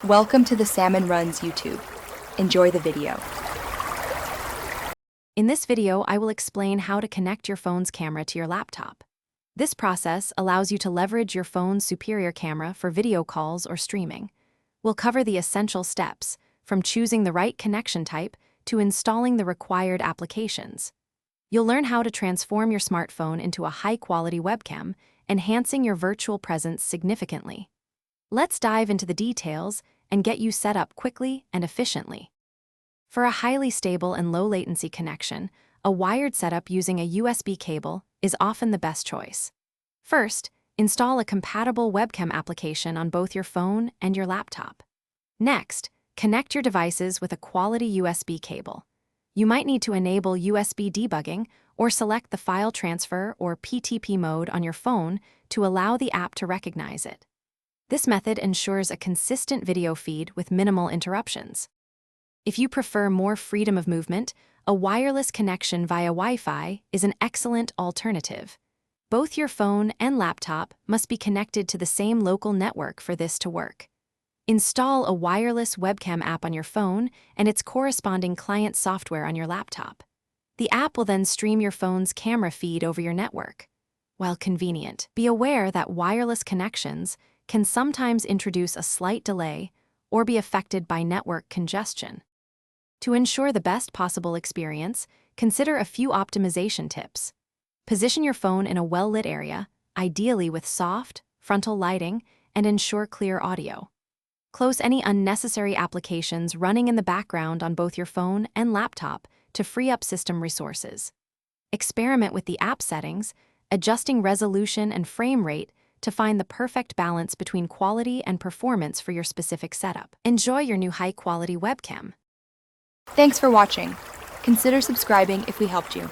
Welcome to the Salmon Runs YouTube. Enjoy the video. In this video, I will explain how to connect your phone's camera to your laptop. This process allows you to leverage your phone's superior camera for video calls or streaming. We'll cover the essential steps, from choosing the right connection type to installing the required applications. You'll learn how to transform your smartphone into a high-quality webcam, enhancing your virtual presence significantly. Let's dive into the details and get you set up quickly and efficiently. For a highly stable and low-latency connection, a wired setup using a USB cable is often the best choice. First, install a compatible webcam application on both your phone and your laptop. Next, connect your devices with a quality USB cable. You might need to enable USB debugging or select the file transfer or PTP mode on your phone to allow the app to recognize it. This method ensures a consistent video feed with minimal interruptions. If you prefer more freedom of movement, a wireless connection via Wi-Fi is an excellent alternative. Both your phone and laptop must be connected to the same local network for this to work. Install a wireless webcam app on your phone and its corresponding client software on your laptop. The app will then stream your phone's camera feed over your network. While convenient, be aware that wireless connections can sometimes introduce a slight delay or be affected by network congestion. To ensure the best possible experience, consider a few optimization tips. Position your phone in a well-lit area, ideally with soft, frontal lighting, and ensure clear audio. Close any unnecessary applications running in the background on both your phone and laptop to free up system resources. Experiment with the app settings, adjusting resolution and frame rate to find the perfect balance between quality and performance for your specific setup. Enjoy your new high-quality webcam. Thanks for watching. Consider subscribing if we helped you.